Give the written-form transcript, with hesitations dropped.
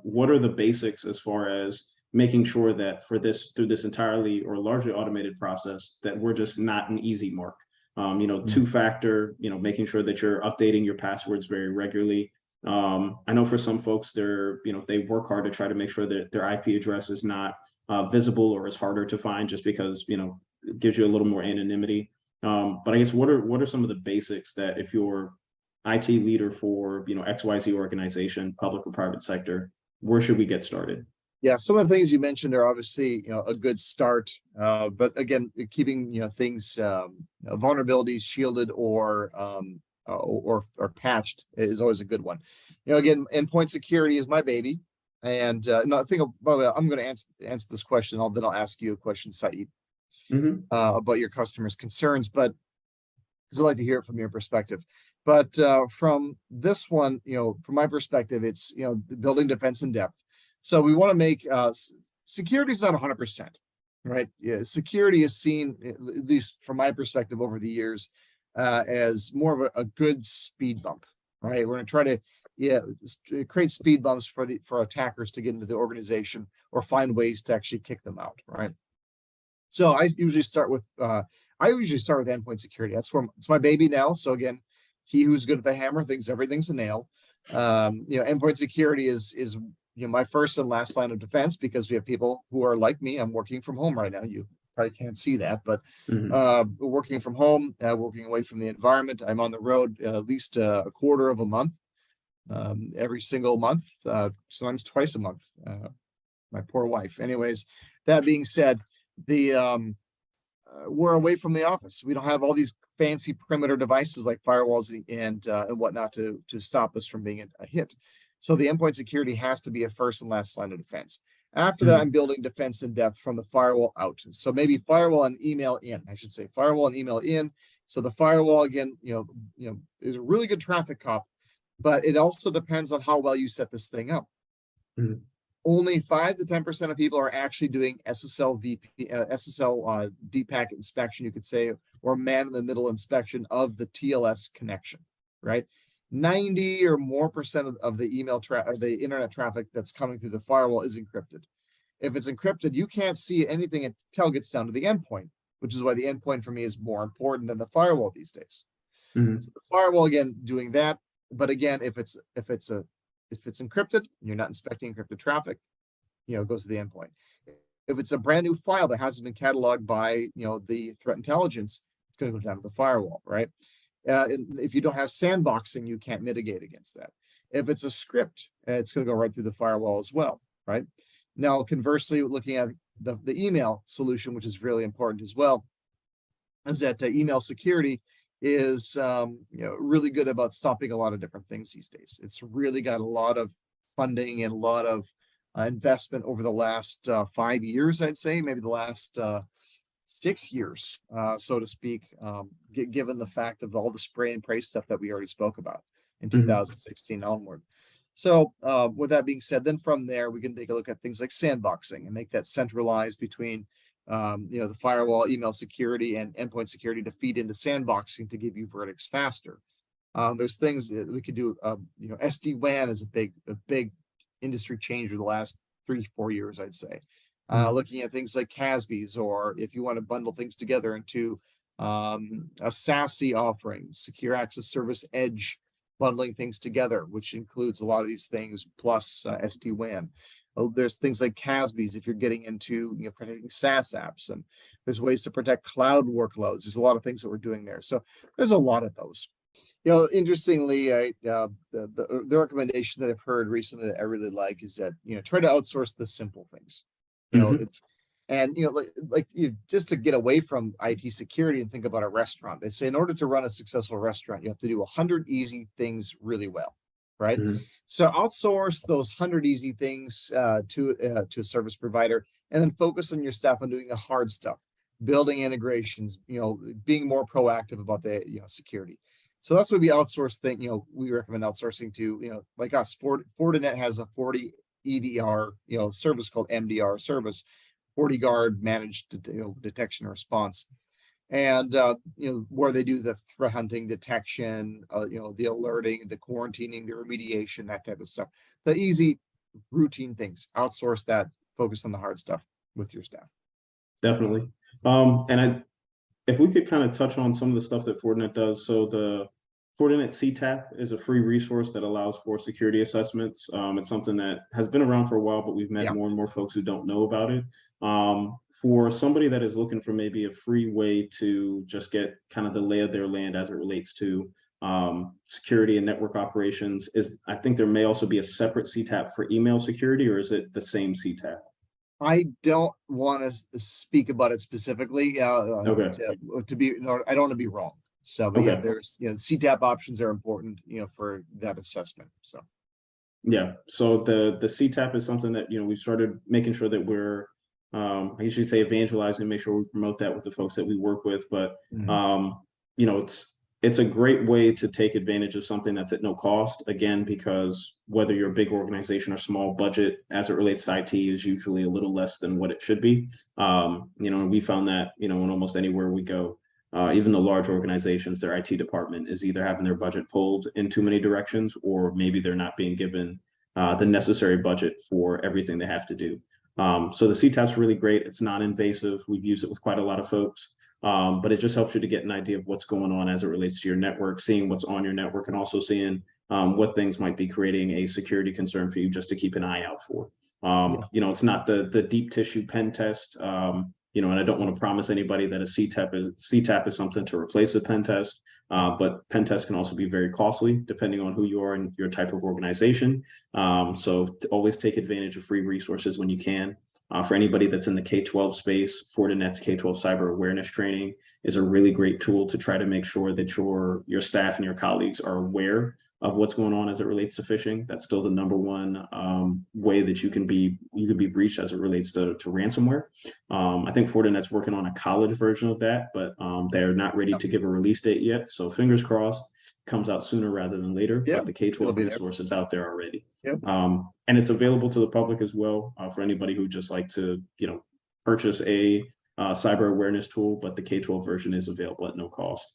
what are the basics as far as making sure that through this entirely or largely automated process, that we're just not an easy mark. Two-factor, making sure that you're updating your passwords very regularly. I know for some folks, they work hard to try to make sure that their IP address is not visible or is harder to find, just because, it gives you a little more anonymity. But I guess what are some of the basics that, if you're IT leader for, XYZ organization, public or private sector, where should we get started? Yeah, some of the things you mentioned are obviously, a good start. But again, keeping, things, vulnerabilities shielded or patched is always a good one. Again, endpoint security is my baby. And no, I think, by the way, I'm going to answer this question. Then I'll ask you a question, Saeed, about your customers' concerns, but because I'd like to hear it from your perspective. But from this one, from my perspective, it's, building defense in depth. So we want to make security is not 100%, right? Yeah, security is seen, at least from my perspective over the years, as more of a good speed bump, right? We're going to try to create speed bumps for attackers to get into the organization or find ways to actually kick them out, right? So I usually start with endpoint security. It's my baby now. So again, he who's good at the hammer thinks everything's a nail. Endpoint security is my first and last line of defense, because we have people who are like me. I'm working from home right now. You probably can't see that, but working from home, working away from the environment. I'm on the road at least a quarter of a month, every single month, sometimes twice a month. My poor wife. Anyways, that being said, we're away from the office. We don't have all these fancy perimeter devices like firewalls and whatnot to stop us from being a hit. So the endpoint security has to be a first and last line of defense. After that, I'm building defense in depth from the firewall out. So maybe firewall and email in, I should say firewall and email in. So the firewall, again, is a really good traffic cop, but it also depends on how well you set this thing up. Only 5 to 10% of people are actually doing SSL deep packet inspection, you could say, or man-in-the-middle inspection of the TLS connection, right? 90 or more percent of the email or the internet traffic that's coming through the firewall is encrypted. If it's encrypted, you can't see anything until it gets down to the endpoint, which is why the endpoint for me is more important than the firewall these days. So the firewall, again, doing that. But again, if it's encrypted and you're not inspecting encrypted traffic, it goes to the endpoint. If it's a brand new file that hasn't been cataloged by the threat intelligence, it's going to go down to the firewall, right? If you don't have sandboxing, you can't mitigate against that. If it's a script, it's going to go right through the firewall as well, right? Now, conversely, looking at the email solution, which is really important as well, is that email security is really good about stopping a lot of different things these days. It's really got a lot of funding and a lot of investment over the last 5 years, I'd say, maybe the last 6 years, so to speak, given the fact of all the spray and pray stuff that we already spoke about in 2016 onward. So with that being said, then from there, we can take a look at things like sandboxing and make that centralized between the firewall, email security, and endpoint security to feed into sandboxing to give you verdicts faster. There's things that we could do. SD-WAN is a big industry change over the last 3-4 years, I'd say. Looking at things like CASBs, or if you want to bundle things together into a SASE offering, secure access service edge, bundling things together, which includes a lot of these things plus SD-WAN. There's things like CASBs if you're getting into protecting SaaS apps, and there's ways to protect cloud workloads. There's a lot of things that we're doing there. So there's a lot of those. Interestingly, the recommendation that I've heard recently that I really like is that try to outsource the simple things. It's just to get away from IT security and think about a restaurant. They say in order to run a successful restaurant, you have to do 100 easy things really well, right? So outsource those 100 easy things to a service provider, and then focus on your staff on doing the hard stuff, building integrations, being more proactive about the security. So that's what we outsource thing. We recommend outsourcing to like us. Fortinet has a 40 EDR service called MDR service, FortiGuard managed detection and response, and where they do the threat hunting, detection, the alerting, the quarantining, the remediation, that type of stuff. The easy routine things, outsource that, focus on the hard stuff with your staff. Definitely. If we could kind of touch on some of the stuff that Fortinet does. So the Fortinet CTAP is a free resource that allows for security assessments. It's something that has been around for a while, but we've met Yeah. more and more folks who don't know about it. For somebody that is looking for maybe a free way to just get kind of the lay of their land as it relates to security and network operations, I think there may also be a separate CTAP for email security, or is it the same CTAP? I don't want to speak about it specifically, Okay. to be, no, I don't want to be wrong. So, but yeah, Okay. there's, CTAP options are important, for that assessment. So, Yeah. So the CTAP is something that, we started making sure that we're, I usually say evangelizing and make sure we promote that with the folks that we work with. But, it's a great way to take advantage of something that's at no cost, again, because whether you're a big organization or small, budget as it relates to IT is usually a little less than what it should be. And we found that, in almost anywhere we go, even the large organizations, their IT department is either having their budget pulled in too many directions, or maybe they're not being given the necessary budget for everything they have to do. So the CTAP's really great. It's non-invasive. We've used it with quite a lot of folks. But it just helps you to get an idea of what's going on as it relates to your network, seeing what's on your network, and also seeing what things might be creating a security concern for you just to keep an eye out for. It's not the deep tissue pen test, and I don't want to promise anybody that a CTAP is something to replace a pen test, but pen tests can also be very costly depending on who you are and your type of organization. So always take advantage of free resources when you can. For anybody that's in the K-12 space, Fortinet's K-12 cyber awareness training is a really great tool to try to make sure that your staff and your colleagues are aware of what's going on as it relates to phishing. That's still the number one way that you can be breached as it relates to ransomware. I think Fortinet's working on a college version of that, but they're not ready to give a release date yet. So fingers crossed, comes out sooner rather than later. Yeah, but the K-12 resource is out there already. Yep. And it's available to the public as well, for anybody who just like to, purchase a cyber awareness tool, but the K-12 version is available at no cost.